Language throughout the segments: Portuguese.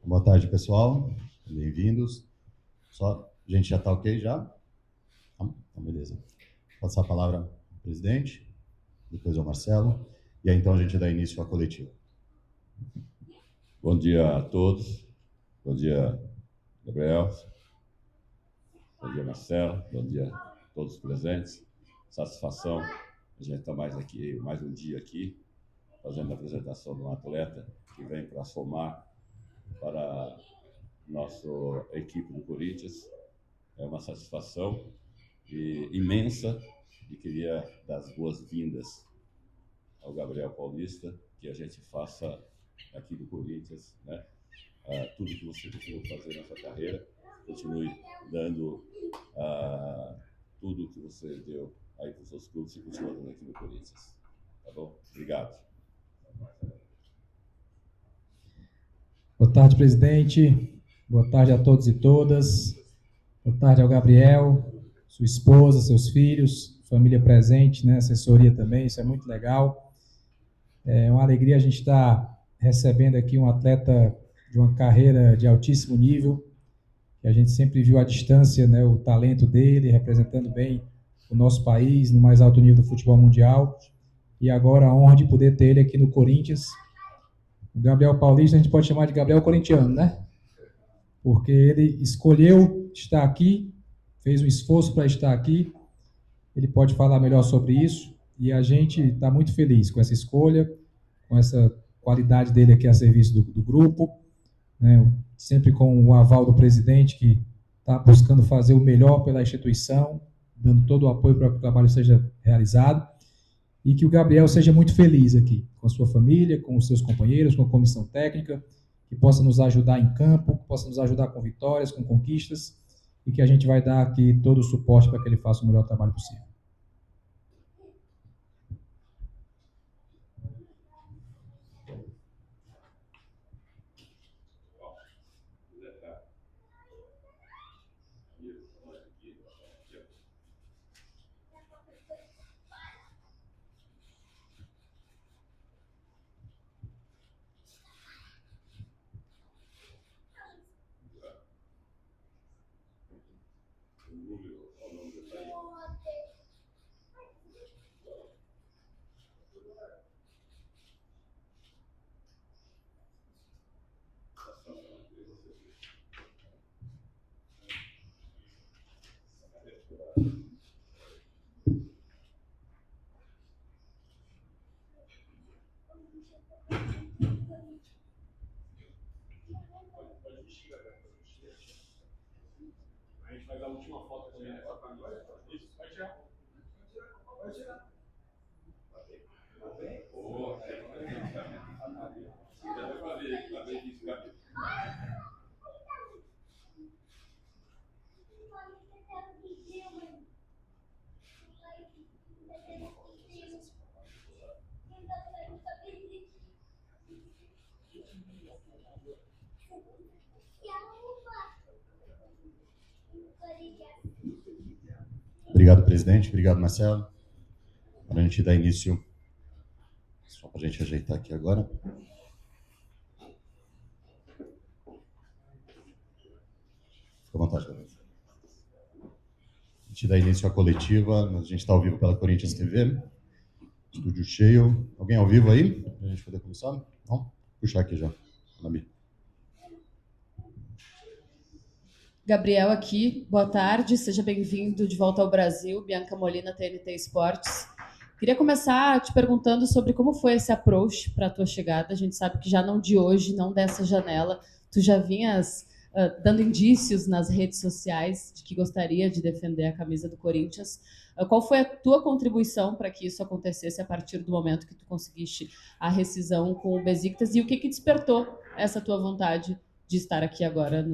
Boa tarde, pessoal. Bem-vindos. Só, a gente já está ok já? Então, beleza. Vou passar a palavra ao presidente, depois ao Marcelo, e aí então a gente dá início à coletiva. Bom dia a todos. Bom dia, Gabriel. Bom dia, Marcelo. Bom dia a todos os presentes. Satisfação a gente estar mais um dia aqui, fazendo a apresentação de um atleta que vem para somar para a nossa equipe do Corinthians. É uma satisfação imensa e queria dar as boas-vindas ao Gabriel Paulista, que a gente faça aqui do Corinthians, né? Tudo que você conseguiu fazer na sua carreira, continue dando tudo que você deu aí para os seus clubes e continue dando aqui no Corinthians. Tá bom? Obrigado. Boa tarde, presidente. Boa tarde a todos e todas. Boa tarde ao Gabriel, sua esposa, seus filhos, família presente, né? Assessoria também, isso é muito legal. É uma alegria a gente estar recebendo aqui um atleta de uma carreira de altíssimo nível, que a gente sempre viu à distância, né, o talento dele, representando bem o nosso país no mais alto nível do futebol mundial, e agora a honra de poder ter ele aqui no Corinthians. O Gabriel Paulista a gente pode chamar de Gabriel Corintiano, né? Porque ele escolheu estar aqui, fez um esforço para estar aqui, ele pode falar melhor sobre isso, e a gente está muito feliz com essa escolha, com essa qualidade dele aqui a serviço do grupo, né? Sempre com o aval do presidente, que está buscando fazer o melhor pela instituição, dando todo o apoio para que o trabalho seja realizado, e que o Gabriel seja muito feliz aqui, com a sua família, com os seus companheiros, com a comissão técnica, que possa nos ajudar em campo, que possa nos ajudar com vitórias, com conquistas, e que a gente vai dar aqui todo o suporte para que ele faça o melhor trabalho possível. A gente faz a última foto também, né? Isso, pode tirar. Pode tirar. Boa. Já deu pra ver aqui, tá bem aqui, cabelo. Obrigado, presidente. Obrigado, Marcelo. Para a gente dar início, só para a gente ajeitar aqui agora. Fica à vontade, galera. A gente dá início à coletiva. A gente está ao vivo pela Corinthians TV. Estúdio cheio. Alguém ao vivo aí? Para a gente poder começar? Não? Vou puxar aqui já. Nabi. Gabriel aqui, boa tarde, seja bem-vindo de volta ao Brasil, Bianca Molina, TNT Esportes. Queria começar te perguntando sobre como foi esse approach para a tua chegada. A gente sabe que já não de hoje, não dessa janela, tu já vinhas dando indícios nas redes sociais de que gostaria de defender a camisa do Corinthians. Qual foi a tua contribuição para que isso acontecesse a partir do momento que tu conseguiste a rescisão com o Besiktas e o que despertou essa tua vontade de estar aqui agora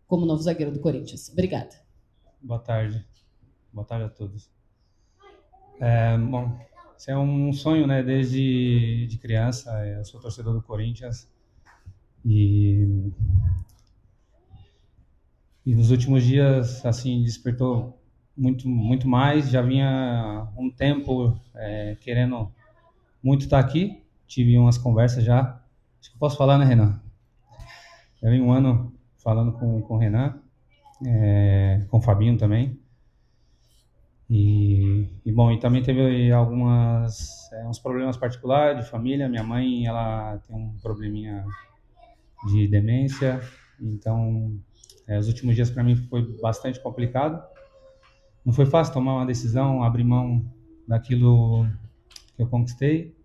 como novo zagueiro do Corinthians? Obrigada. Boa tarde. Boa tarde a todos. Bom, isso é um sonho, né? Desde de criança, eu sou torcedor do Corinthians e E nos últimos dias, assim, despertou muito mais. Já vinha um tempo querendo muito estar aqui. Tive umas conversas já. Acho que eu posso falar, né, Renan? Já vim um ano falando com o Renan, com o Fabinho também. Bom, e também teve uns problemas particulares de família. Minha mãe, ela tem um probleminha de demência, então os últimos dias para mim foi bastante complicado. Não foi fácil tomar uma decisão, abrir mão daquilo que eu conquistei,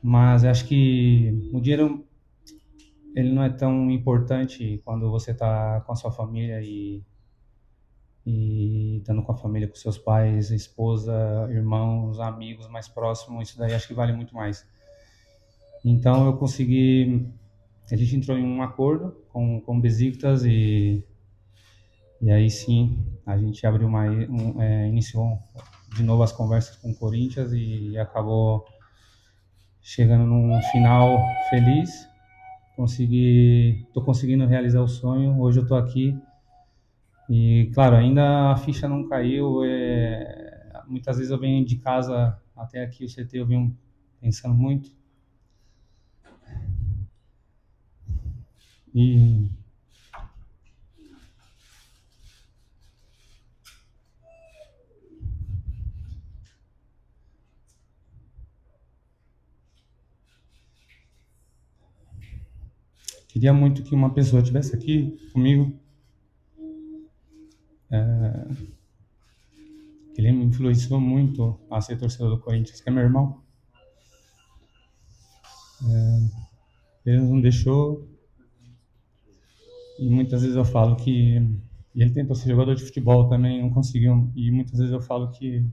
mas acho que o dinheiro ele não é tão importante quando você está com a sua família e estando com a família, com seus pais, esposa, irmãos, amigos mais próximos. Isso daí acho que vale muito mais. Então a gente entrou em um acordo com o Besiktas e aí sim a gente abriu iniciou de novo as conversas com o Corinthians e acabou chegando num final feliz. Tô conseguindo realizar o sonho. Hoje eu tô aqui e, claro, ainda a ficha não caiu. Muitas vezes eu venho de casa até aqui, o CT, eu venho pensando muito. E queria muito que uma pessoa estivesse aqui comigo, que ele me influenciou muito a ser torcedor do Corinthians, que é meu irmão. Ele não deixou, e muitas vezes eu falo que e ele tentou ser jogador de futebol também, não conseguiu, e muitas vezes eu falo que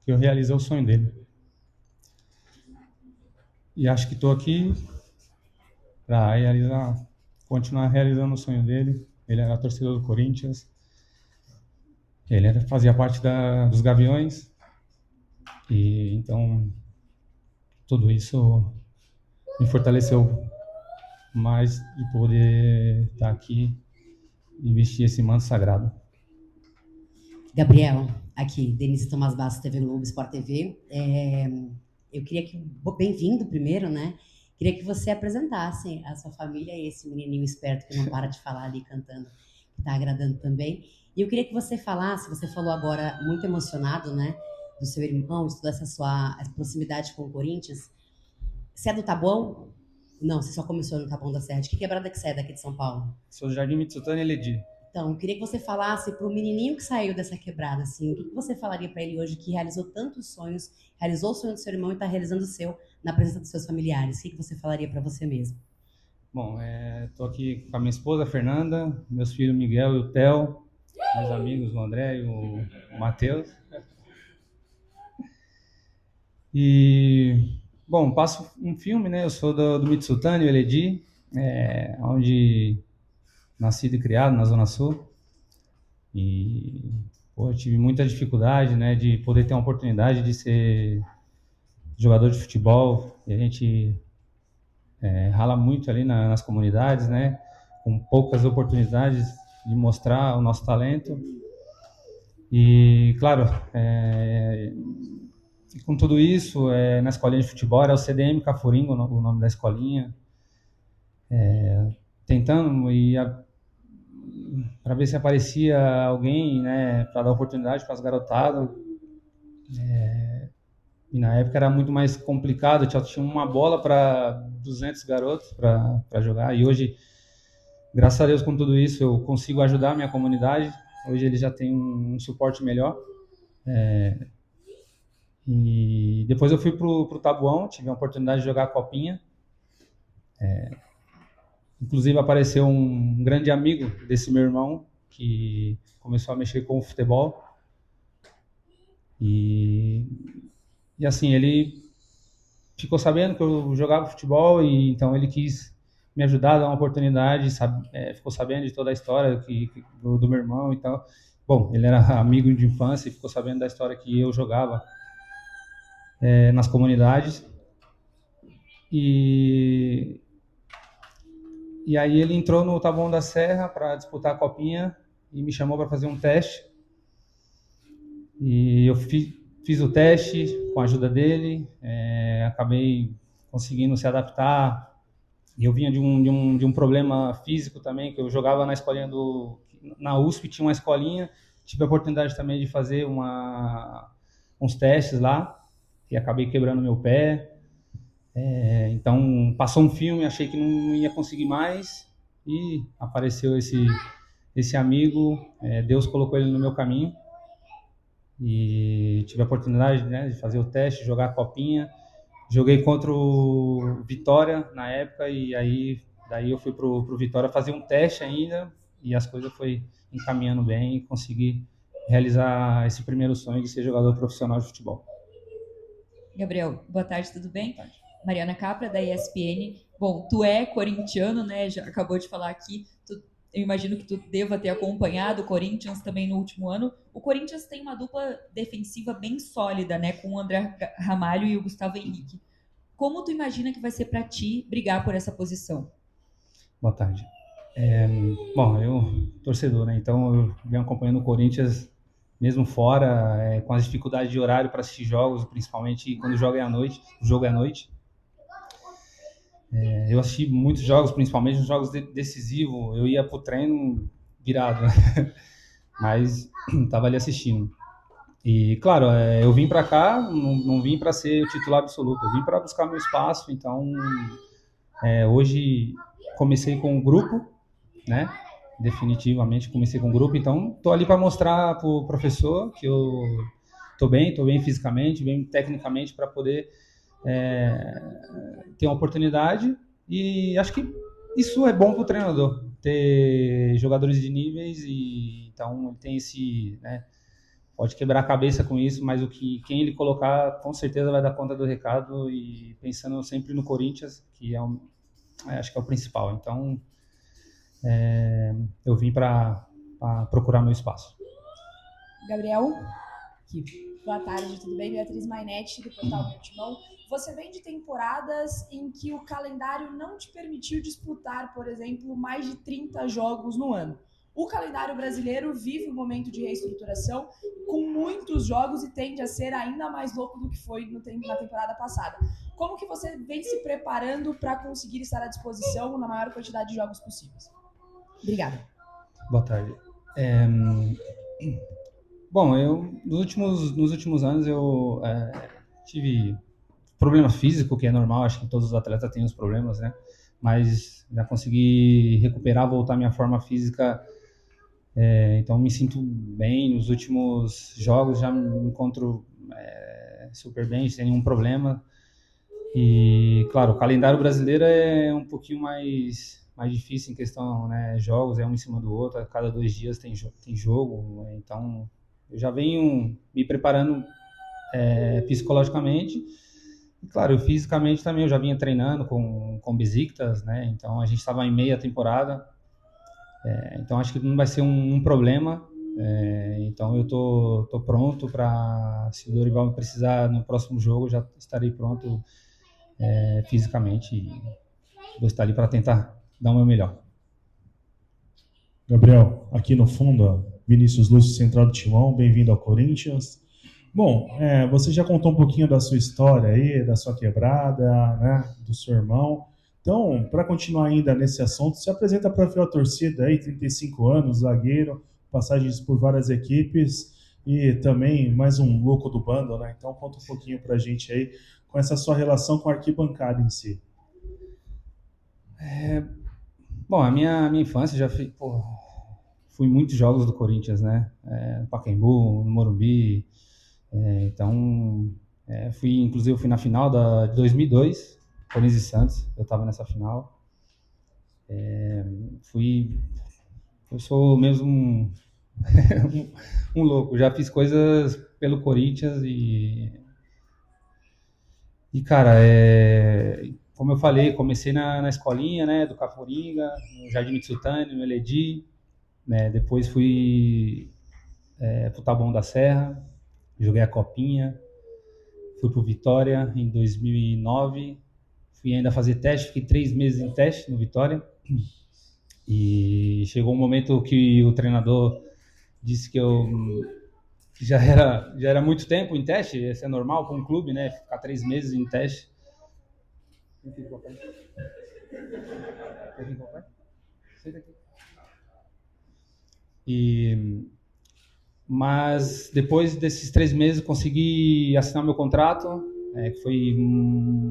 eu realizei o sonho dele. E acho que estou aqui para continuar realizando o sonho dele. Ele era torcedor do Corinthians, fazia parte dos Gaviões, e então tudo isso me fortaleceu mais de poder estar aqui e vestir esse manto sagrado. Gabriel, aqui, Denise Tomás Bastos, TV Globo, Sport TV. Eu queria que, bem-vindo primeiro, né? Queria que você apresentasse a sua família e esse menininho esperto que não para de falar ali cantando, que está agradando também. E eu queria que você falasse, você falou agora muito emocionado, né? Do seu irmão, de toda essa sua proximidade com o Corinthians. Você é do Taboão? Não, você só começou no Taboão da Serra. De que quebrada que você é daqui de São Paulo? Sou do Jardim Mitsutani Eledi. Então, eu queria que você falasse para o menininho que saiu dessa quebrada, assim, o que você falaria para ele hoje que realizou tantos sonhos, realizou o sonho do seu irmão e está realizando o seu na presença dos seus familiares? O que você falaria para você mesmo? Bom, estou aqui com a minha esposa, a Fernanda, meus filhos Miguel e o Theo, meus amigos, o André e o Matheus. E, bom, passo um filme, né? Eu sou do Mitsutani, o Eledi, onde nascido e criado na Zona Sul. E eu tive muita dificuldade, né, de poder ter uma oportunidade de ser jogador de futebol. E a gente rala muito ali nas comunidades, né, com poucas oportunidades de mostrar o nosso talento. E, claro, com tudo isso, na escolinha de futebol, era o CDM Cafuringo, o nome da escolinha, tentando para ver se aparecia alguém, né, para dar oportunidade para as garotadas. E na época era muito mais complicado, tinha uma bola para 200 garotos para jogar. E hoje, graças a Deus, com tudo isso, eu consigo ajudar a minha comunidade. Hoje eles já têm um suporte melhor. E depois eu fui pro Tabuão, tive a oportunidade de jogar a Copinha. Inclusive apareceu um grande amigo desse meu irmão, que começou a mexer com o futebol. E assim, ele ficou sabendo que eu jogava futebol, e então ele quis me ajudar, dar uma oportunidade, ficou sabendo de toda a história do meu irmão e tal. Bom, ele era amigo de infância e ficou sabendo da história que eu jogava nas comunidades. E E aí ele entrou no Taboão da Serra para disputar a copinha e me chamou para fazer um teste. E eu fiz o teste com a ajuda dele, acabei conseguindo se adaptar. E eu vinha de um problema físico também, que eu jogava na escolinha na USP, tinha uma escolinha, tive a oportunidade também de fazer uns testes lá, e acabei quebrando meu pé. Então, passou um filme, achei que não ia conseguir mais, e apareceu esse amigo, Deus colocou ele no meu caminho, e tive a oportunidade, né, de fazer o teste, jogar a copinha. Joguei contra o Vitória na época, e daí eu fui pro Vitória fazer um teste ainda, e as coisas foi encaminhando bem e consegui realizar esse primeiro sonho de ser jogador profissional de futebol. Gabriel, boa tarde, tudo bem? Mariana Capra, da ESPN. Bom, tu é corintiano, né? Já acabou de falar aqui. Eu imagino que tu deva ter acompanhado o Corinthians também no último ano. O Corinthians tem uma dupla defensiva bem sólida, né? Com o André Ramalho e o Gustavo Henrique. Como tu imagina que vai ser para ti brigar por essa posição? Boa tarde. Bom, eu torcedor, né? Então eu venho acompanhando o Corinthians mesmo fora, com as dificuldades de horário para assistir jogos, principalmente quando o jogo é à noite. Eu assisti muitos jogos, principalmente nos jogos decisivos. Eu ia pro treino virado, né? Mas estava ali assistindo. E, claro, eu vim para cá, não vim para ser o titular absoluto, eu vim para buscar meu espaço. Então, hoje comecei com um grupo, né? Definitivamente comecei com um grupo. Então, estou ali para mostrar para o professor que eu estou bem fisicamente, bem tecnicamente, para poder ter uma oportunidade. E acho que isso é bom para o treinador, ter jogadores de níveis. E então ele tem esse, né, pode quebrar a cabeça com isso, mas quem ele colocar com certeza vai dar conta do recado, e pensando sempre no Corinthians, que acho que é o principal. Então eu vim para procurar meu espaço. Gabriel, boa tarde, tudo bem? Beatriz Mainetti, do portal Meu Timão. Você vem de temporadas em que o calendário não te permitiu disputar, por exemplo, mais de 30 jogos no ano. O calendário brasileiro vive um momento de reestruturação com muitos jogos e tende a ser ainda mais louco do que foi na temporada passada. Como que você vem se preparando para conseguir estar à disposição na maior quantidade de jogos possíveis? Obrigada. Boa tarde. Bom, nos últimos anos eu tive problema físico, que é normal, acho que todos os atletas têm os problemas, né? Mas já consegui recuperar, voltar à minha forma física. Então me sinto bem. Nos últimos jogos já me encontro super bem, sem nenhum problema. E, claro, o calendário brasileiro é um pouquinho mais difícil em questão, né, jogos, um em cima do outro, a cada 2 dias tem jogo. Então eu já venho me preparando psicologicamente. E, claro, fisicamente também eu já vinha treinando com Besiktas, né? Então a gente estava em meia temporada. Então acho que não vai ser um problema. Então eu tô pronto para, se o Dorival me precisar no próximo jogo, já estarei pronto fisicamente, e vou estar ali para tentar dar o meu melhor. Gabriel, aqui no fundo, ó, Vinícius Lúcio, central do Timão, bem-vindo ao Corinthians. Bom, você já contou um pouquinho da sua história aí, da sua quebrada, né, do seu irmão. Então, para continuar ainda nesse assunto, se apresenta para a fiel torcida aí, 35 anos, zagueiro, passagens por várias equipes e também mais um louco do bando, né? Então, conta um pouquinho para a gente aí com essa sua relação com a arquibancada em si. Bom, a minha infância já fui em muitos jogos do Corinthians, né? No Pacaembu, no Morumbi. Então, inclusive fui na final de 2002, Corinthians e Santos. Eu estava nessa final. Eu sou mesmo um louco. Já fiz coisas pelo Corinthians e cara, como eu falei, comecei na escolinha, né, do Caporinga, no Jardim Mitsutani, no Eledi, né, depois fui pro Taboão da Serra, joguei a copinha, fui pro Vitória em 2009, fui ainda fazer teste, fiquei 3 meses em teste no Vitória, E chegou um momento que o treinador disse que eu já era muito tempo em teste, isso é normal para um clube, né? Ficar 3 meses em teste. Mas depois desses 3 meses consegui assinar meu contrato, que foi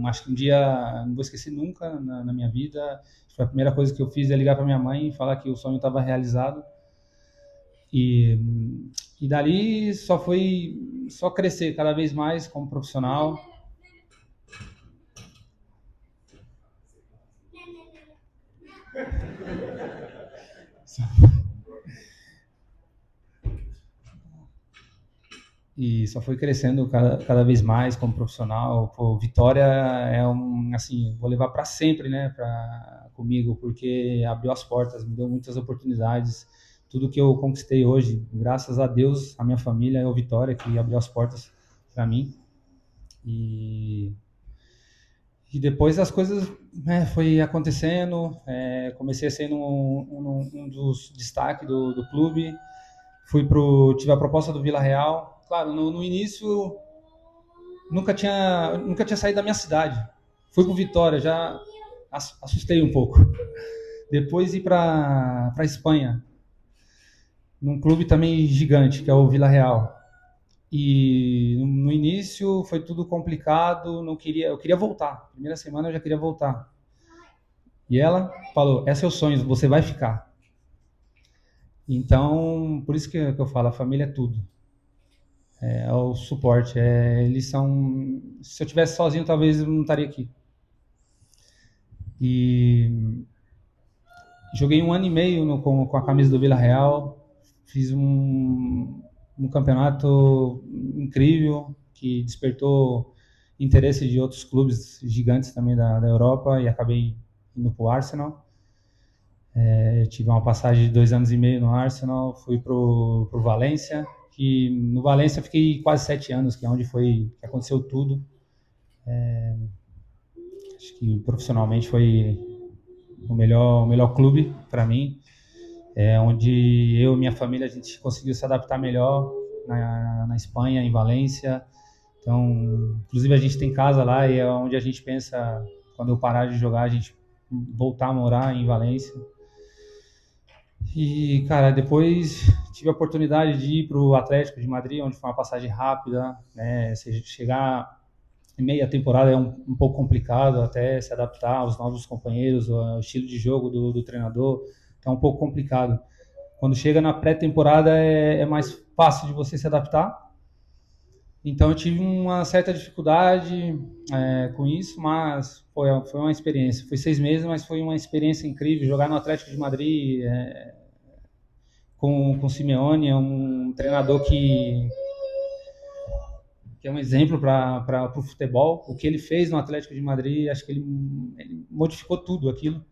acho que um dia, não vou esquecer nunca na minha vida. Foi a primeira coisa que eu fiz é ligar para minha mãe e falar que o sonho estava realizado. E dali só crescer cada vez mais como profissional. E só foi crescendo cada vez mais como profissional. Pô, Vitória é assim, vou levar para sempre, né, comigo, porque abriu as portas, me deu muitas oportunidades. Tudo que eu conquistei hoje, graças a Deus, a minha família, é o Vitória que abriu as portas para mim. E depois as coisas foi acontecendo, comecei a ser um dos destaques do clube. Tive a proposta do Vila Real. Claro, no início nunca tinha saído da minha cidade. Fui pro Vitória, já assustei um pouco. Depois ir para Espanha, num clube também gigante, que é o Vila Real. E no início foi tudo complicado, eu queria voltar. Primeira semana eu já queria voltar. E ela falou: "É seu sonho, você vai ficar". Então, por isso que eu falo, a família é tudo. É o suporte. Eles são. Se eu tivesse sozinho, talvez eu não estaria aqui. E joguei 1 ano e meio com a camisa do Vila Real. Fiz um campeonato incrível que despertou interesse de outros clubes gigantes também da Europa, e acabei indo para o Arsenal. Tive uma passagem de 2 anos e meio no Arsenal. Fui pro Valência. Que no Valência eu fiquei quase 7 anos, que é onde que aconteceu tudo. Acho que profissionalmente foi o melhor clube para mim, onde eu e minha família a gente conseguiu se adaptar melhor na Espanha, em Valência. Então, inclusive a gente tem casa lá e é onde a gente pensa, quando eu parar de jogar, a gente voltar a morar em Valência. E, cara, depois tive a oportunidade de ir para o Atlético de Madrid, onde foi uma passagem rápida, né? Chegar em meia temporada é um pouco complicado, até se adaptar aos novos companheiros, ao estilo de jogo do treinador, então é um pouco complicado. Quando chega na pré-temporada é mais fácil de você se adaptar. Então eu tive uma certa dificuldade com isso, mas foi uma experiência. Foi 6 meses, mas foi uma experiência incrível. Jogar no Atlético de Madrid com o Simeone, é um treinador que é um exemplo para o futebol. O que ele fez no Atlético de Madrid, acho que ele modificou tudo aquilo.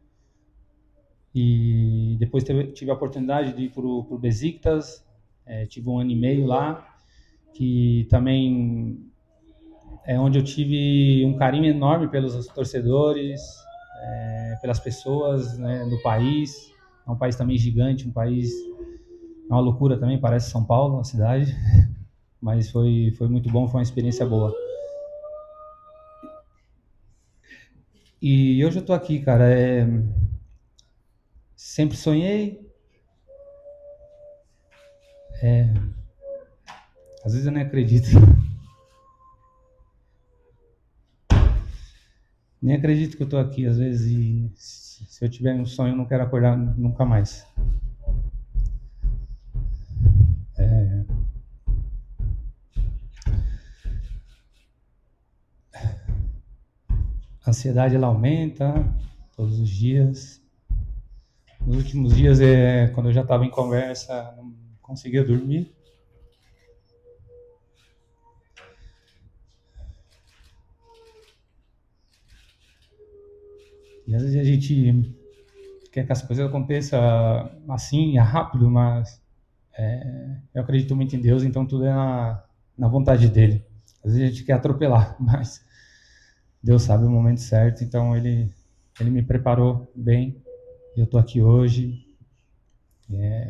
E depois tive a oportunidade de ir para o Besiktas, tive 1 ano e meio lá, que também é onde eu tive um carinho enorme pelos torcedores, pelas pessoas, né, do país. É um país também gigante, é uma loucura também, parece São Paulo, a cidade, mas foi muito bom, foi uma experiência boa. E hoje eu tô aqui, cara, sempre sonhei, às vezes eu nem acredito. Nem acredito que eu tô aqui, às vezes, e se eu tiver um sonho, eu não quero acordar nunca mais. A ansiedade, ela aumenta todos os dias. Nos últimos dias, quando eu já estava em conversa, não conseguia dormir. E às vezes a gente quer que as coisas aconteçam assim, rápido, mas eu acredito muito em Deus, então tudo é na vontade dele. Às vezes a gente quer atropelar, mas Deus sabe o momento certo, então ele me preparou bem Eu estou aqui hoje.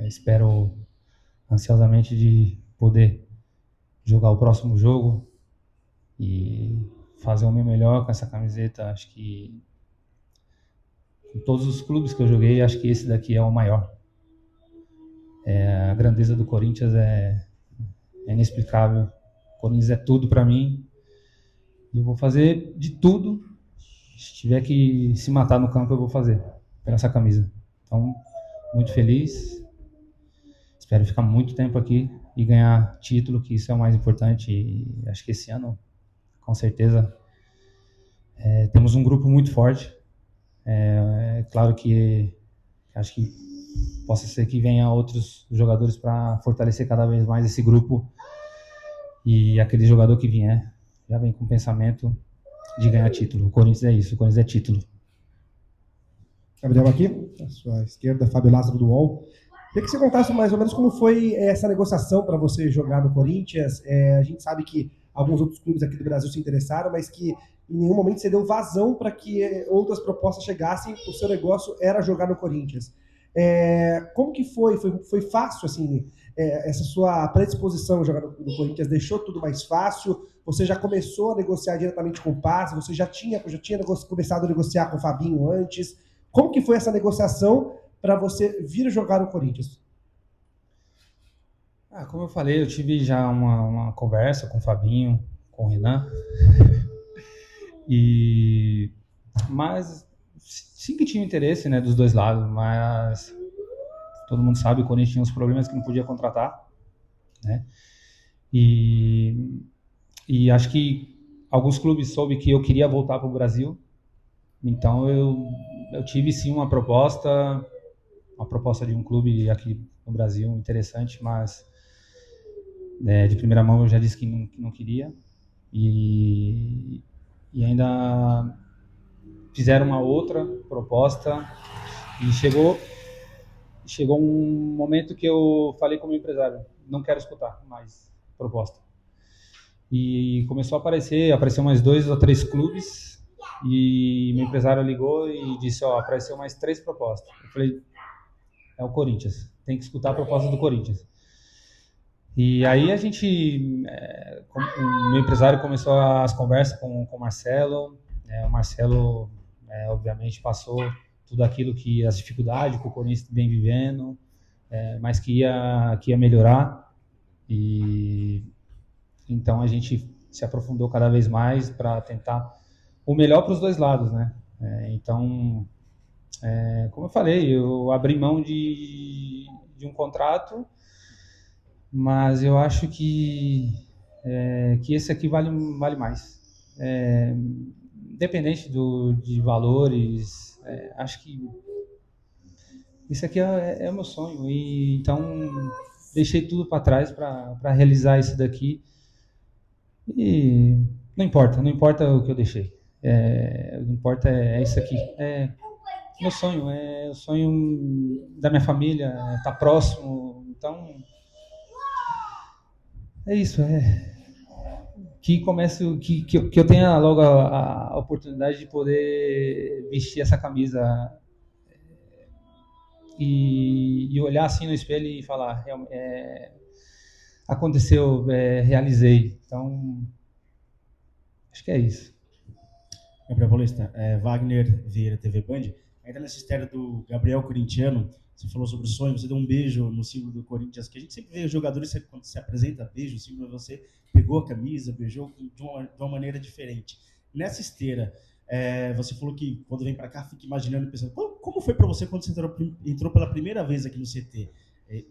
Espero ansiosamente de poder jogar o próximo jogo e fazer o meu melhor com essa camiseta. Acho que em todos os clubes que eu joguei, acho que esse daqui é o maior. A grandeza do Corinthians é inexplicável. O Corinthians é tudo para mim. E eu vou fazer de tudo. Se tiver que se matar no campo, eu vou fazer por essa camisa. Então, muito feliz. Espero ficar muito tempo aqui e ganhar título, que isso é o mais importante. E acho que esse ano, com certeza, temos um grupo muito forte. Claro que acho que possa ser que venha outros jogadores para fortalecer cada vez mais esse grupo. E aquele jogador que vier já vem com o pensamento de ganhar título. O Corinthians é isso, o Corinthians é título. Gabriel aqui, à sua esquerda, Fábio Lázaro do UOL. Queria que você contasse mais ou menos como foi essa negociação para você jogar no Corinthians. A gente sabe que alguns outros clubes aqui do Brasil se interessaram, mas que em nenhum momento você deu vazão para que outras propostas chegassem. O seu negócio era jogar no Corinthians. Como que foi? Foi fácil, assim, essa sua predisposição a jogar no Corinthians? Deixou tudo mais fácil? Você já começou a negociar diretamente com o Paz? Você já tinha começado a negociar com o Fabinho antes? Como que foi essa negociação para você vir jogar no Corinthians? Como eu falei, eu tive já uma conversa com o Fabinho, com o Renan. Mas sim que tinha interesse, né, dos dois lados, mas todo mundo sabe, o Corinthians tinha uns problemas que não podia contratar, né? E acho que alguns clubes soube que eu queria voltar para o Brasil, então eu tive sim uma proposta de um clube aqui no Brasil interessante, mas de primeira mão eu já disse que não queria, e ainda fizeram uma outra proposta, e chegou um momento que eu falei com o meu empresário, não quero escutar mais proposta. E começou a aparecer mais 2 ou 3 clubes, e meu empresário ligou e disse, apareceu mais 3 propostas. Eu falei, é o Corinthians, tem que escutar a proposta do Corinthians. E aí a gente, o meu empresário começou as conversas com o Marcelo. O Marcelo, obviamente, passou tudo aquilo as dificuldades que o Corinthians vem vivendo, mas que ia melhorar. E então a gente se aprofundou cada vez mais para tentar o melhor para os dois lados, né? Então, como eu falei, eu abri mão de um contrato, mas eu acho que esse aqui vale mais. Independente de valores, acho que isso aqui é o meu sonho. E então deixei tudo para trás para realizar isso daqui. E não importa o que eu deixei. O que importa é isso aqui. Meu sonho, é o sonho da minha família, estar próximo. Então é isso, que eu tenha logo a oportunidade de poder vestir essa camisa e olhar assim no espelho e falar, aconteceu, realizei. Então, acho que é isso. Gabriel Paulista, Wagner Vieira, TV Band. Ainda nessa história do Gabriel corintiano, você falou sobre o sonho, você deu um beijo no símbolo do Corinthians, que a gente sempre vê os jogadores, quando se apresenta, beijo, o símbolo, você pegou a camisa, beijou de uma maneira diferente. Nessa esteira, você falou que quando vem para cá, fica imaginando e pensando, como foi para você quando você entrou pela primeira vez aqui no CT?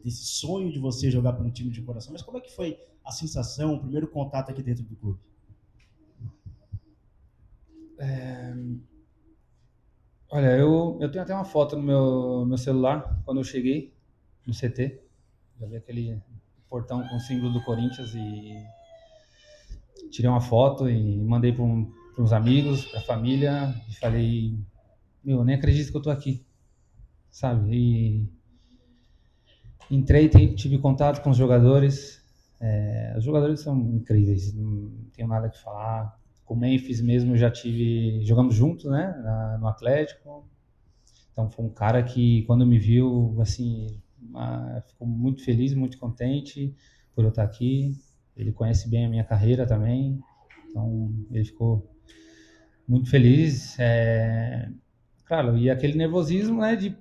Desse sonho de você jogar pelo time de coração, mas como é que foi a sensação, o primeiro contato aqui dentro do clube? Olha, eu tenho até uma foto no meu celular, quando eu cheguei no CT. Já vi aquele portão com o símbolo do Corinthians e tirei uma foto e mandei para uns amigos, para a família, e falei, eu nem acredito que eu tô aqui, sabe? E entrei, tive contato com os jogadores. Os jogadores são incríveis, não tenho nada que falar. Com o Memphis mesmo, jogamos juntos, né, no Atlético. Então foi um cara que, quando me viu, assim, ficou muito feliz, muito contente por eu estar aqui. Ele conhece bem a minha carreira também, então ele ficou muito feliz. Claro, e aquele nervosismo, né, de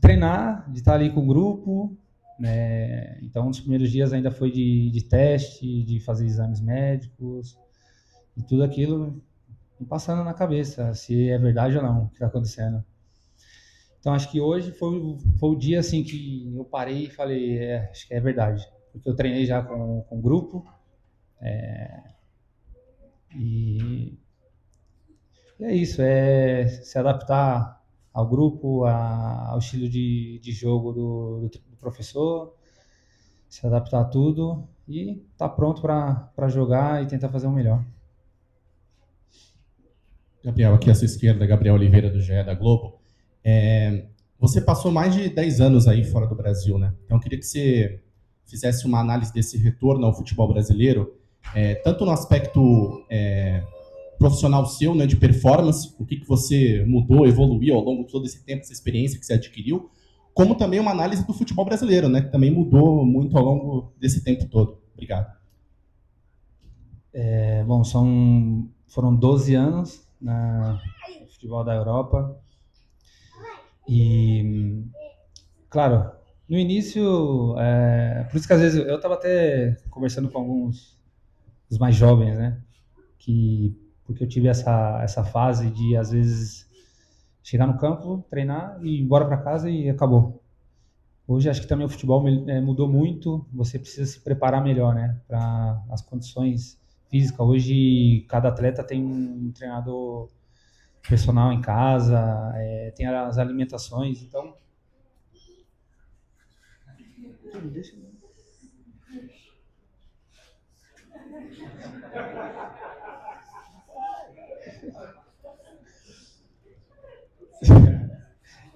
treinar, de estar ali com o grupo, né? Então, nos primeiros dias ainda foi de teste, de fazer exames médicos, e tudo aquilo me passando na cabeça, se é verdade ou não o que está acontecendo. Então, acho que hoje foi o dia assim que eu parei e falei, acho que é verdade, porque eu treinei já com o grupo, e é isso, é se adaptar ao grupo, ao estilo de jogo do professor, se adaptar a tudo e estar pronto para jogar e tentar fazer o melhor. Gabriel, aqui à sua esquerda, Gabriel Oliveira, do GE da Globo. Você passou mais de 10 anos aí fora do Brasil, né? Então eu queria que você fizesse uma análise desse retorno ao futebol brasileiro, tanto no aspecto profissional seu, né, de performance, o que você mudou, evoluiu ao longo de todo esse tempo, essa experiência que você adquiriu, como também uma análise do futebol brasileiro, né, que também mudou muito ao longo desse tempo todo. Obrigado. Bom, foram 12 anos no futebol da Europa e, claro, no início, por isso que às vezes eu estava até conversando com alguns dos mais jovens, né, porque eu tive essa fase de, às vezes, chegar no campo, treinar e ir embora para casa e acabou. Hoje acho que também o futebol mudou muito, você precisa se preparar melhor, né, para as condições físicas. Hoje cada atleta tem um treinador personal em casa, tem as alimentações, então...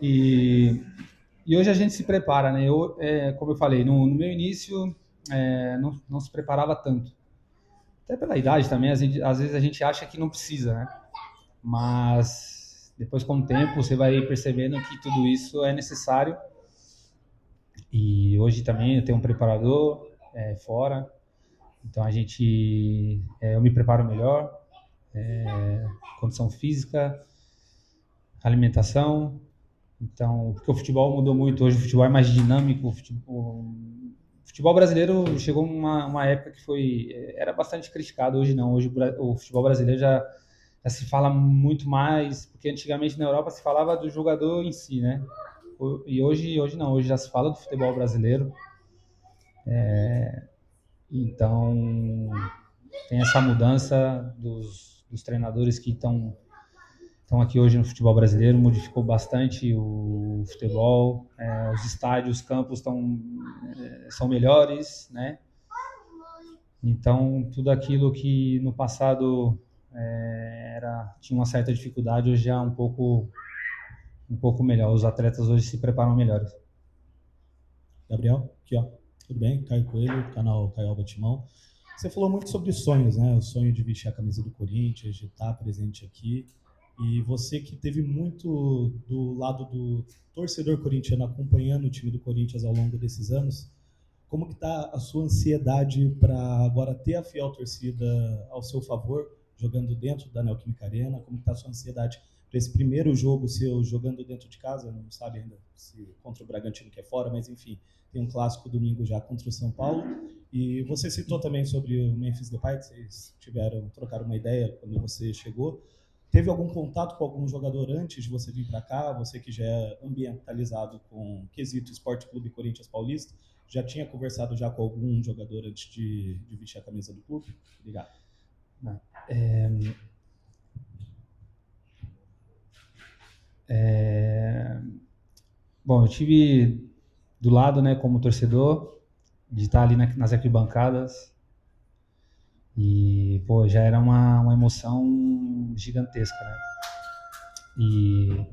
E hoje a gente se prepara, né? Como eu falei, no meu início não se preparava tanto. Até pela idade também, às vezes a gente acha que não precisa, né? Mas depois, com o tempo, você vai percebendo que tudo isso é necessário. E hoje também eu tenho um preparador fora, então eu me preparo melhor, condição física, alimentação. Então, porque o futebol mudou muito, hoje o futebol é mais dinâmico, o futebol brasileiro chegou uma época que era bastante criticado, hoje não, hoje o futebol brasileiro já se fala muito mais, porque antigamente na Europa se falava do jogador em si, né? E hoje não, hoje já se fala do futebol brasileiro, então tem essa mudança dos treinadores que estão aqui hoje no futebol brasileiro, modificou bastante o futebol, os estádios, os campos são melhores, né? Então, tudo aquilo que no passado tinha uma certa dificuldade, hoje é um pouco melhor. Os atletas hoje se preparam melhores. Gabriel, aqui ó, tudo bem? Caio Coelho, canal Caio Alba Timão. Você falou muito sobre sonhos, né? O sonho de vestir a camisa do Corinthians, de estar presente aqui. E você que teve muito do lado do torcedor corintiano acompanhando o time do Corinthians ao longo desses anos, como que está a sua ansiedade para agora ter a fiel torcida ao seu favor, jogando dentro da Neoquímica Arena? Como que está a sua ansiedade para esse primeiro jogo seu jogando dentro de casa? Não sabe ainda se contra o Bragantino, que é fora, mas enfim, tem um clássico domingo já contra o São Paulo. E você citou também sobre o Memphis Depay, que vocês trocaram uma ideia quando você chegou. Teve algum contato com algum jogador antes de você vir para cá? Você que já é ambientalizado com o quesito Esporte Clube Corinthians Paulista, já tinha conversado já com algum jogador antes de vestir a camisa do clube? Obrigado. Bom, eu tive do lado, né, como torcedor, de estar ali nas arquibancadas. E, pô, já era uma emoção gigantesca, né? E,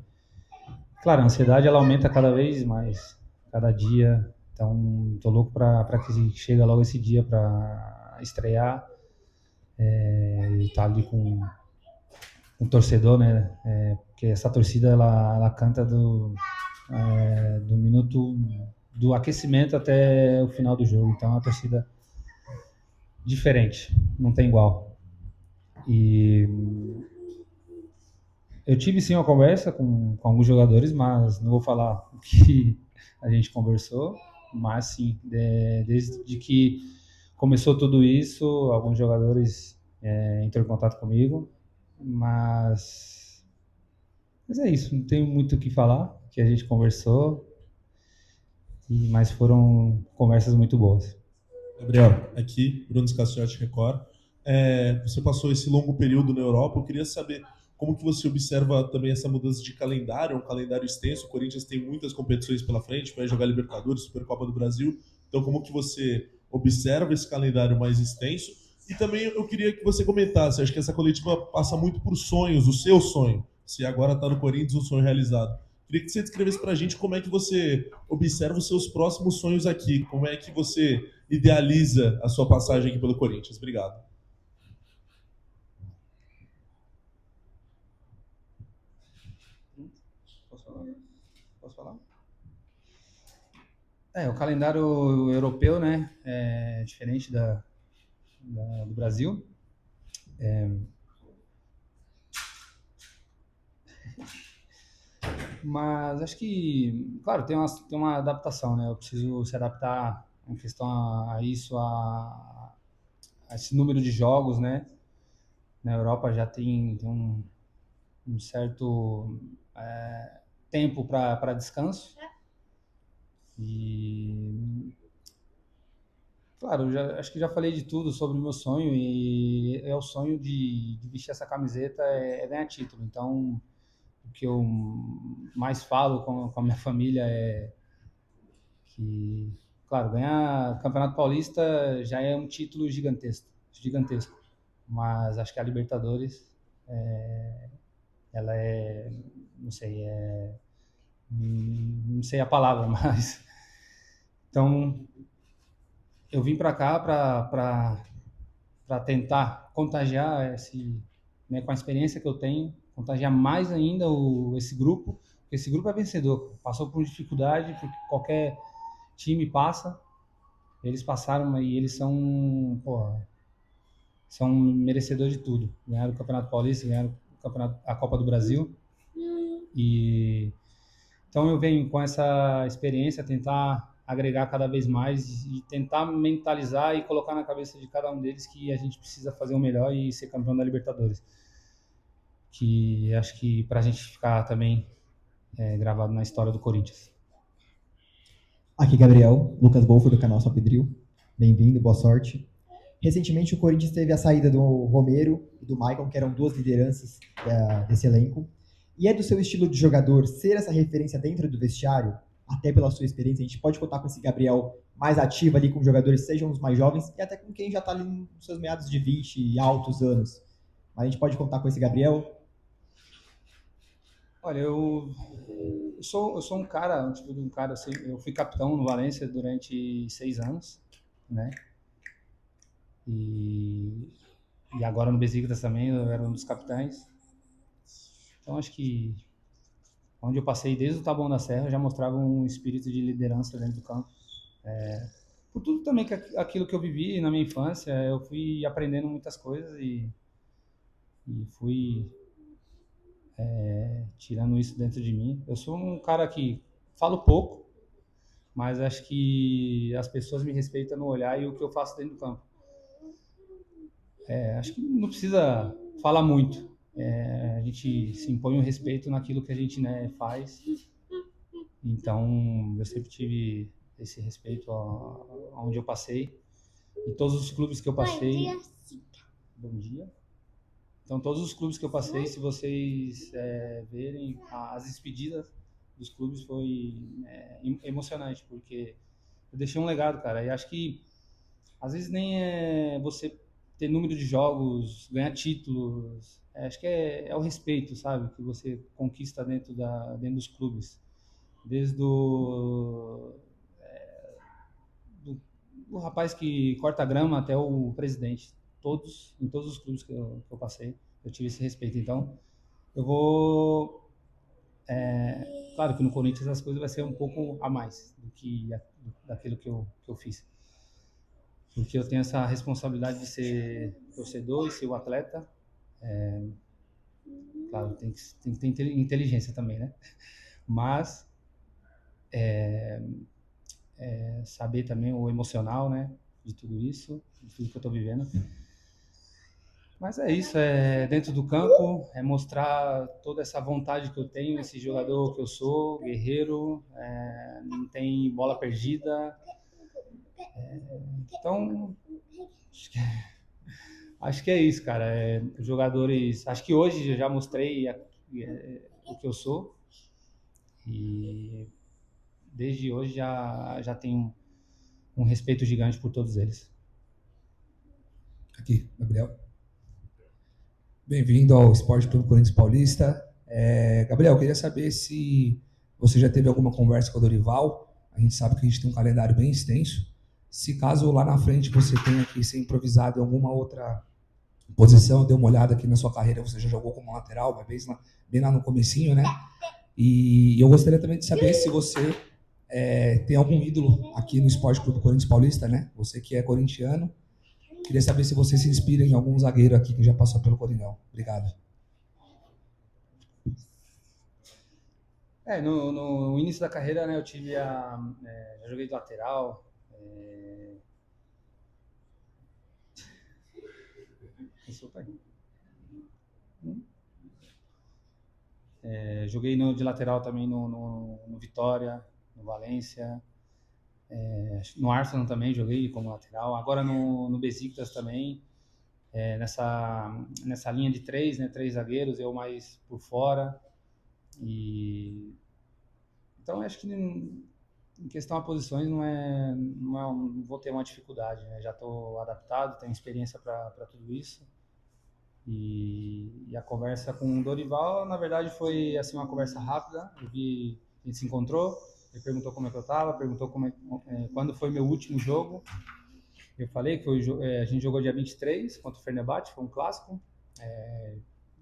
claro, a ansiedade, ela aumenta cada vez mais, cada dia. Então, tô louco para que chegue logo esse dia para estrear e estar ali com um torcedor, né? Porque essa torcida ela canta do minuto do aquecimento até o final do jogo. Então é uma torcida diferente, não tem igual. E eu tive sim uma conversa com alguns jogadores, mas não vou falar o que a gente conversou, mas sim, desde que começou tudo isso, alguns jogadores entrou em contato comigo, mas é isso, não tenho muito o que falar, que a gente conversou, mas foram conversas muito boas. Gabriel, aqui, Bruno Scaciotti, Record. Você passou esse longo período na Europa, eu queria saber como que você observa também essa mudança de calendário, um calendário extenso, o Corinthians tem muitas competições pela frente, vai jogar Libertadores, Supercopa do Brasil, então como que você observa esse calendário mais extenso? E também eu queria que você comentasse, acho que essa coletiva passa muito por sonhos, o seu sonho, se agora está no Corinthians, um sonho realizado. Queria que você descrevesse para a gente como é que você observa os seus próximos sonhos aqui, como é que você idealiza a sua passagem aqui pelo Corinthians. Obrigado. Posso falar? O calendário europeu, né, é diferente do Brasil. Mas acho que, claro, tem uma adaptação, né? Eu preciso se adaptar em questão a isso, a esse número de jogos, né? Na Europa já tem um certo tempo para descanso. E, claro, acho que já falei de tudo sobre o meu sonho e é o sonho de vestir essa camiseta é ganhar título. Então, o que eu mais falo com a minha família é que, claro, ganhar Campeonato Paulista já é um título gigantesco, mas acho que a Libertadores, ela não sei, não sei a palavra, mas então eu vim para cá para tentar contagiar né, com a experiência que eu tenho, contagiar mais ainda esse grupo, porque esse grupo é vencedor, passou por dificuldade, porque qualquer time passa, eles passaram e eles são merecedores de tudo. Ganharam o Campeonato Paulista, ganharam a Copa do Brasil. E então eu venho com essa experiência tentar agregar cada vez mais e tentar mentalizar e colocar na cabeça de cada um deles que a gente precisa fazer o melhor e ser campeão da Libertadores. Que acho que para a gente ficar também gravado na história do Corinthians. Aqui, Gabriel, Lucas Bolfo, do canal Só Pedril. Bem-vindo, boa sorte. Recentemente, o Corinthians teve a saída do Romero e do Maicon, que eram duas lideranças desse elenco. E é do seu estilo de jogador ser essa referência dentro do vestiário, até pela sua experiência, a gente pode contar com esse Gabriel mais ativo ali com jogadores, sejam os mais jovens, e até com quem já está ali nos seus meados de 20 e altos anos. Mas a gente pode contar com esse Gabriel? Olha, eu sou um cara, um tipo de um cara assim, eu fui capitão no Valência durante 6 anos, né? E agora no Besiktas também eu era um dos capitães. Então acho que onde eu passei desde o Taboão da Serra já mostrava um espírito de liderança dentro do campo. Por tudo também que aquilo que eu vivi na minha infância, eu fui aprendendo muitas coisas e fui tirando isso dentro de mim. Eu sou um cara que falo pouco, mas acho que as pessoas me respeitam no olhar e o que eu faço dentro do campo. Acho que não precisa falar muito. A gente se impõe um respeito naquilo que a gente, né, faz. Então, eu sempre tive esse respeito aonde eu passei. E todos os clubes que eu passei... Bom dia. Então, todos os clubes que eu passei, se vocês verem, as despedidas dos clubes foi emocionante, porque eu deixei um legado, cara. E acho que, às vezes, nem é você ter número de jogos, ganhar títulos. Acho que é o respeito, sabe? Que você conquista dentro dos clubes. Desde do rapaz que corta a grama até o presidente. Em todos os clubes que eu passei, eu tive esse respeito. Então, Eu vou... claro que no Corinthians as coisas vai ser um pouco a mais do que daquilo que eu fiz. Porque eu tenho essa responsabilidade de ser torcedor e ser o atleta. Claro, tem que ter inteligência também, né? Mas saber também o emocional, né? De tudo isso, de tudo que eu estou vivendo. Mas é isso, dentro do campo, é mostrar toda essa vontade que eu tenho, esse jogador que eu sou, guerreiro, não tem bola perdida. Então, acho que é isso, cara. Jogadores, acho que hoje eu já mostrei o que eu sou e desde hoje já tenho um respeito gigante por todos eles. Aqui, Gabriel. Bem-vindo ao Esporte Clube Corinthians Paulista. Gabriel, eu queria saber se você já teve alguma conversa com o Dorival. A gente sabe que a gente tem um calendário bem extenso. Se caso lá na frente você tenha que ser improvisado em alguma outra posição, dê uma olhada aqui na sua carreira, você já jogou como lateral uma vez, bem lá no comecinho, né? E eu gostaria também de saber se você tem algum ídolo aqui no Esporte Clube Corinthians Paulista, né? Você que é corintiano. Queria saber se você se inspira em algum zagueiro aqui que já passou pelo Coringão. Obrigado. No início da carreira, né, eu tive já joguei de lateral. Joguei de lateral também no Vitória, no Valência. No Arsenal também joguei como lateral. Agora no Besiktas também. Nessa linha de três, né, 3 zagueiros, eu mais por fora. Então, acho que em questão a posições não vou ter uma dificuldade, né? Já estou adaptado, tenho experiência para tudo isso. E a conversa com o Dorival, na verdade, foi assim, uma conversa rápida. A gente se encontrou, ele perguntou como é que eu estava, perguntou quando foi meu último jogo. Eu falei que a gente jogou dia 23 contra o Fenerbahçe, foi um clássico.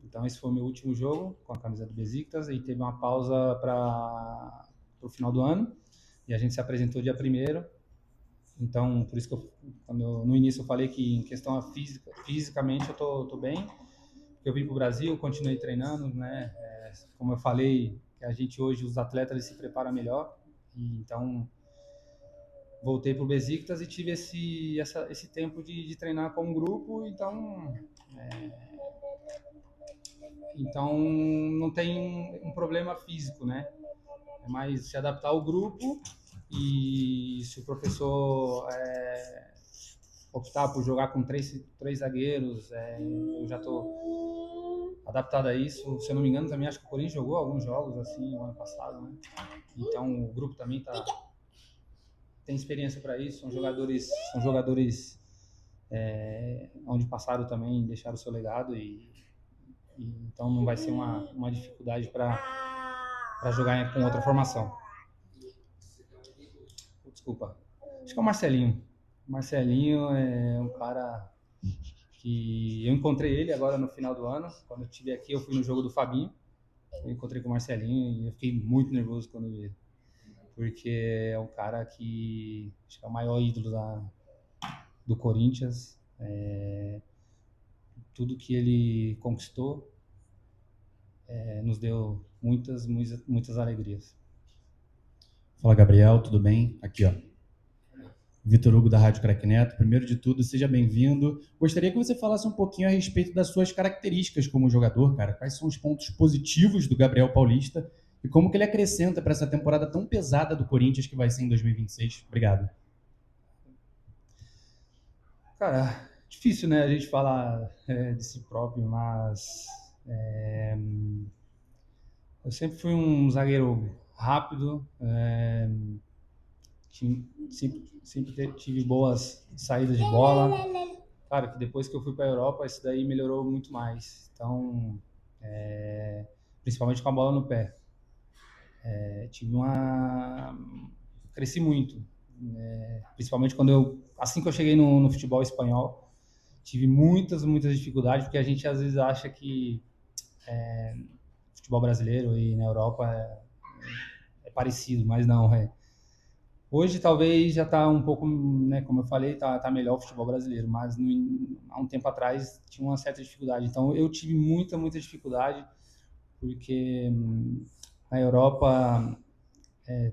Então esse foi o meu último jogo com a camisa do Besiktas e teve uma pausa para o final do ano. E a gente se apresentou dia 1º. Então, por isso que no início eu falei que em questão fisicamente eu tô bem. Porque eu vim para o Brasil, continuei treinando, né? Como eu falei, que a gente hoje, os atletas, eles se preparam melhor. Então, voltei para o Besiktas e tive esse tempo de treinar com um grupo. Então não tem um problema físico, né? É mais se adaptar ao grupo. E se o professor optar por jogar com três zagueiros, eu já estou adaptado a isso. Se eu não me engano, também acho que o Corinthians jogou alguns jogos assim no ano passado, né? Então o grupo também tem experiência para isso. São jogadores onde passaram também, deixaram o seu legado então não vai ser uma dificuldade para jogar com outra formação. Desculpa. Acho que é o Marcelinho. O Marcelinho é um cara que eu encontrei ele agora no final do ano. Quando eu estive aqui, eu fui no jogo do Fabinho. Eu encontrei com o Marcelinho e eu fiquei muito nervoso quando vi ele. Porque é um cara que acho que é o maior ídolo do Corinthians. Tudo que ele conquistou nos deu muitas alegrias. Fala, Gabriel, tudo bem? Aqui, ó. Vitor Hugo, da Rádio Craque Neto. Primeiro de tudo, seja bem-vindo. Gostaria que você falasse um pouquinho a respeito das suas características como jogador, cara. Quais são os pontos positivos do Gabriel Paulista e como que ele acrescenta para essa temporada tão pesada do Corinthians que vai ser em 2026? Obrigado. Cara, difícil, né, a gente falar de si próprio, mas eu sempre fui um zagueiro rápido, sempre tive boas saídas de bola. Claro que depois que eu fui para a Europa, isso daí melhorou muito mais. Então, principalmente com a bola no pé. Cresci muito, principalmente assim que eu cheguei no futebol espanhol, tive muitas dificuldades, porque a gente às vezes acha que futebol brasileiro e na Europa é parecido, mas não, Hoje talvez já está um pouco, né, como eu falei, tá melhor o futebol brasileiro, mas há um tempo atrás tinha uma certa dificuldade. Então eu tive muita dificuldade, porque na Europa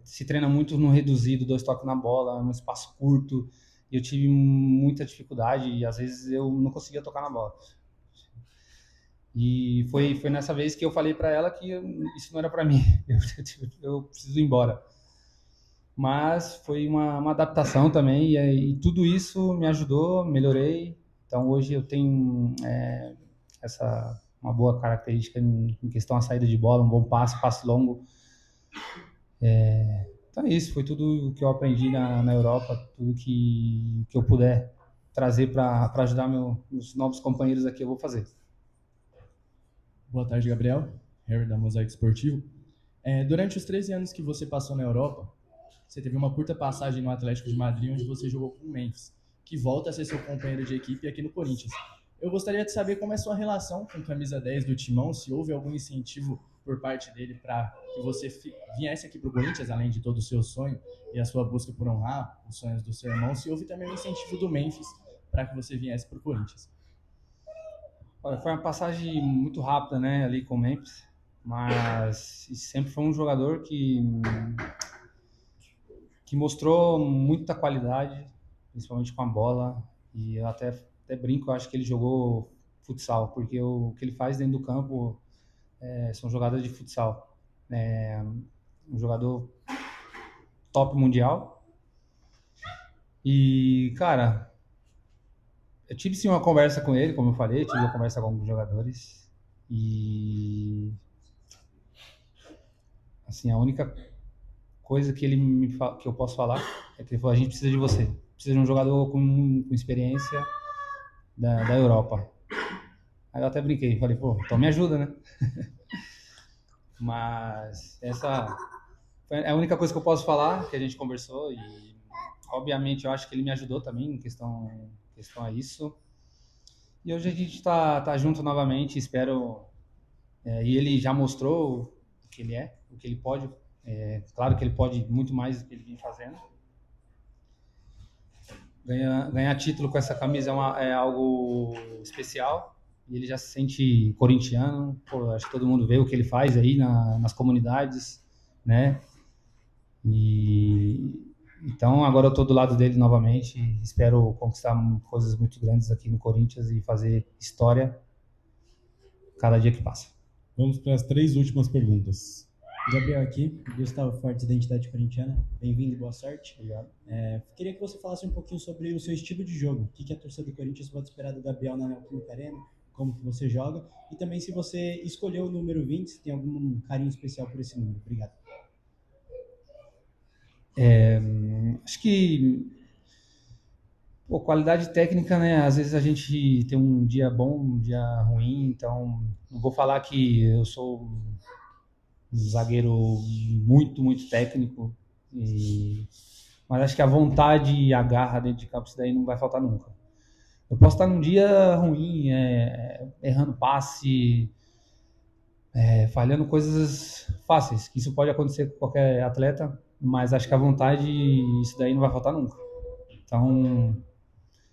se treina muito no reduzido, 2 toques na bola, num espaço curto, e eu tive muita dificuldade e às vezes eu não conseguia tocar na bola. E foi nessa vez que eu falei para ela que isso não era para mim, eu preciso ir embora. Mas foi uma adaptação também, e tudo isso me ajudou, melhorei. Então hoje eu tenho uma boa característica em questão à saída de bola, um bom passe longo. Então é isso, foi tudo que eu aprendi na Europa, tudo que eu puder trazer para ajudar meus novos companheiros aqui, eu vou fazer. Boa tarde, Gabriel. Harry da Mosaico Esportivo. Durante os 13 anos que você passou na Europa, você teve uma curta passagem no Atlético de Madrid, onde você jogou com o Memphis, que volta a ser seu companheiro de equipe aqui no Corinthians. Eu gostaria de saber como é a sua relação com o camisa 10 do Timão, se houve algum incentivo por parte dele para que você viesse aqui para o Corinthians, além de todo o seu sonho e a sua busca por honrar os sonhos do seu irmão, se houve também um incentivo do Memphis para que você viesse para o Corinthians. Olha, foi uma passagem muito rápida, né, ali com o Memphis, mas sempre foi um jogador que mostrou muita qualidade, principalmente com a bola, e eu até brinco, eu acho que ele jogou futsal, porque o que ele faz dentro do campo são jogadas de futsal. Um jogador top mundial. E, cara, eu tive sim uma conversa com ele, como eu falei, tive uma conversa com alguns jogadores, e assim, a única coisa que que eu posso falar é que ele falou: a gente precisa de você, precisa de um jogador com experiência da Europa. Aí eu até brinquei, falei, pô, então me ajuda, né? Mas essa é a única coisa que eu posso falar, que a gente conversou, e obviamente eu acho que ele me ajudou também em questão a isso. E hoje a gente tá junto novamente, espero, e ele já mostrou o que ele é, o que ele pode. Claro que ele pode muito mais do que ele vem fazendo. Ganhar título com essa camisa é algo especial, e ele já se sente corintiano. Pô, acho que todo mundo vê o que ele faz aí nas comunidades, né? E então agora eu estou do lado dele novamente, e espero conquistar coisas muito grandes aqui no Corinthians e fazer história cada dia que passa. Vamos para as 3 últimas perguntas. Gabriel aqui, Gustavo Fortes, Identidade Corintiana. Bem-vindo e boa sorte. Obrigado. Queria que você falasse um pouquinho sobre o seu estilo de jogo. O que a torcida do Corinthians pode esperar do Gabriel na Neoquímica Arena, como que você joga, e também se você escolheu o número 20, se tem algum carinho especial por esse número. Obrigado. Acho que qualidade técnica, né? Às vezes a gente tem um dia bom, um dia ruim, então não vou falar que eu sou um zagueiro muito técnico, mas acho que a vontade e a garra dentro de campo, isso daí não vai faltar nunca. Eu posso estar num dia ruim, errando passe, falhando coisas fáceis, que isso pode acontecer com qualquer atleta, mas acho que a vontade, isso daí não vai faltar nunca. Então,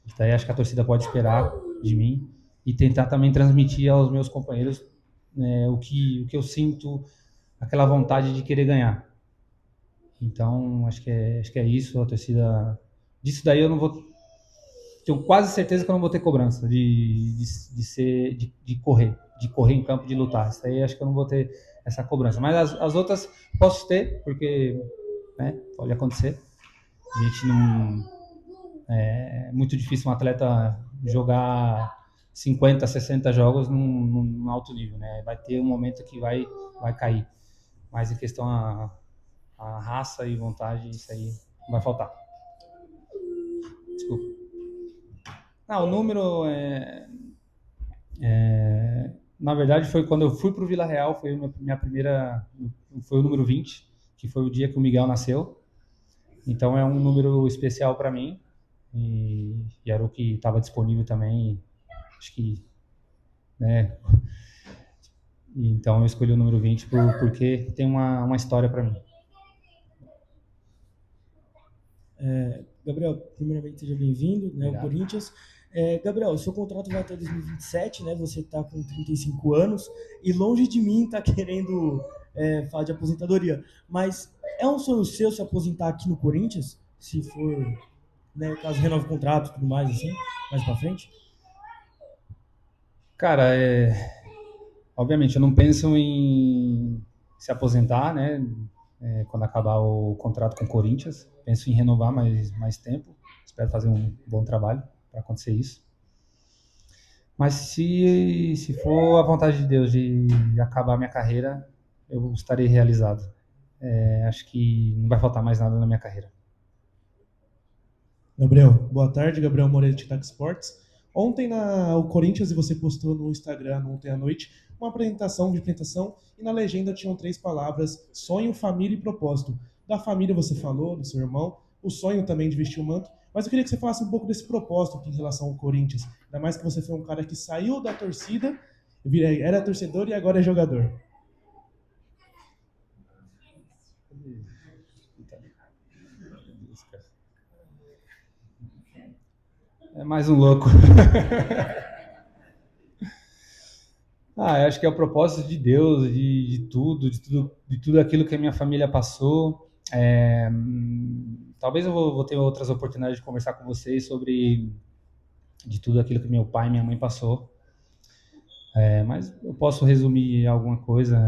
isso daí acho que a torcida pode esperar de mim, e tentar também transmitir aos meus companheiros o que eu sinto, aquela vontade de querer ganhar. Então, acho que é isso, a torcida. Disso daí eu não vou. Tenho quase certeza que eu não vou ter cobrança de correr em campo, de lutar. Isso aí acho que eu não vou ter essa cobrança. Mas as outras posso ter, porque pode acontecer. A gente não. É muito difícil um atleta jogar 50, 60 jogos num alto nível, né? Vai ter um momento que vai cair. Mas em questão a raça e vontade, isso aí não vai faltar. Desculpa. O número na verdade foi quando eu fui para o Vila Real, foi o número 20, que foi o dia que o Miguel nasceu. Então é um número especial para mim, e era o que estava disponível também. Acho que Então eu escolhi o número 20 porque tem uma história para mim. Gabriel, primeiramente seja bem-vindo, né, ao Obrigado. Corinthians. Gabriel, o seu contrato vai até 2027, né? Você está com 35 anos e longe de mim tá querendo falar de aposentadoria. Mas é um sonho seu se aposentar aqui no Corinthians? Se for, né, caso renove o contrato e tudo mais, assim, mais pra frente? Cara, obviamente eu não penso em se aposentar, né? Quando acabar o contrato com o Corinthians. Penso em renovar mais tempo. Espero fazer um bom trabalho para acontecer isso. Mas se for a vontade de Deus de acabar minha carreira, eu estarei realizado. Acho que não vai faltar mais nada na minha carreira. Gabriel, boa tarde. Gabriel Moreira de Tax Sports. Ontem o Corinthians, e você postou no Instagram ontem à noite, uma apresentação e na legenda tinham 3 palavras: sonho, família e propósito. Da família você falou, do seu irmão, o sonho também de vestir o manto, mas eu queria que você falasse um pouco desse propósito aqui em relação ao Corinthians. Ainda mais que você foi um cara que saiu da torcida, era torcedor e agora é jogador. É mais um louco. Eu acho que é o propósito de Deus, de tudo aquilo que a minha família passou. Talvez eu vou ter outras oportunidades de conversar com vocês sobre de tudo aquilo que meu pai e minha mãe passou. Mas eu posso resumir alguma coisa.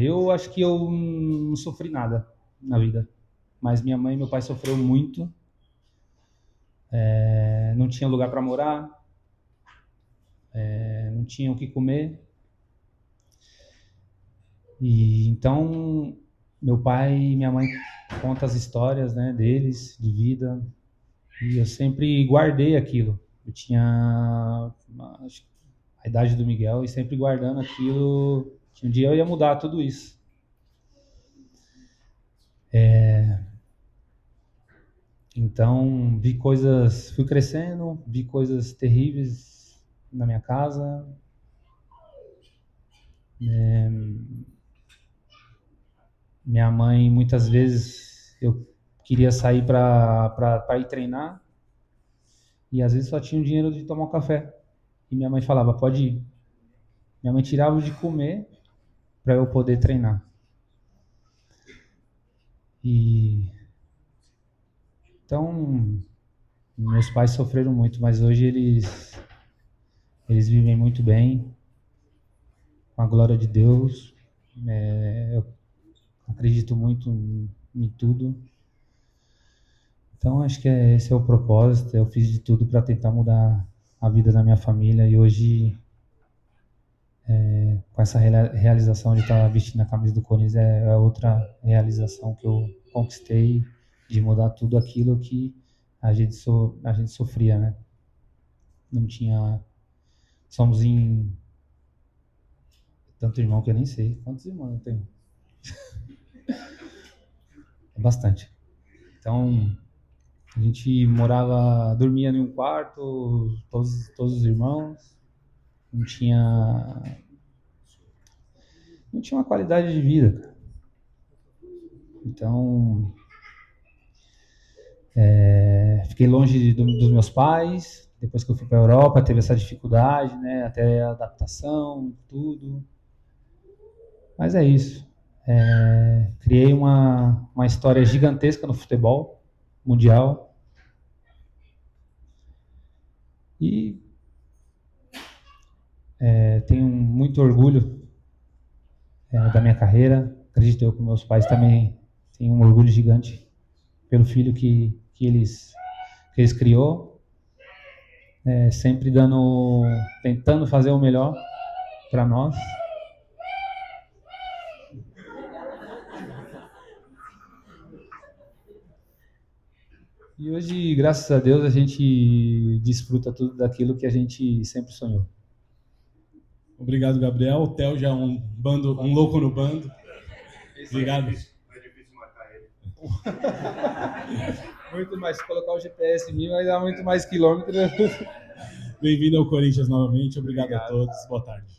Eu acho que eu não sofri nada na vida, mas minha mãe e meu pai sofreram muito. Não tinha lugar para morar, não tinha o que comer. E então meu pai e minha mãe contam as histórias, né, deles, de vida, e eu sempre guardei aquilo. Eu tinha acho, a idade do Miguel e sempre guardando aquilo, que um dia eu ia mudar tudo isso. Então fui crescendo, vi coisas terríveis na minha casa. Minha mãe, muitas vezes, eu queria sair para ir treinar e às vezes só tinha o dinheiro de tomar um café. E minha mãe falava, pode ir. Minha mãe tirava de comer para eu poder treinar. Então, meus pais sofreram muito, mas hoje eles vivem muito bem, com a glória de Deus. Eu acredito muito em tudo. Então, acho que esse é o propósito. Eu fiz de tudo para tentar mudar a vida da minha família e hoje, com essa realização de estar vestindo a camisa do Corinthians, é outra realização que eu conquistei, de mudar tudo aquilo que a gente sofria, né? Não tinha... Somos em... Tanto irmão que eu nem sei. Quantos irmãos eu tenho? É bastante. Então, a gente dormia em um quarto, todos os irmãos. Não tinha uma qualidade de vida, cara. Então, fiquei longe dos meus pais. Depois que eu fui para a Europa, teve essa dificuldade, né? Até a adaptação, tudo. Mas é isso. Criei uma história gigantesca no futebol mundial. E tenho muito orgulho da minha carreira. Acredito eu que meus pais também têm um orgulho gigante pelo filho que eles criou. Sempre tentando fazer o melhor para nós. E hoje, graças a Deus, a gente desfruta tudo daquilo que a gente sempre sonhou. Obrigado, Gabriel. O Theo já é um louco no bando. Obrigado. É difícil marcar ele. Muito mais, se colocar o GPS em mim, vai dar muito mais quilômetros. Bem-vindo ao Corinthians novamente. Obrigado a todos. Boa tarde.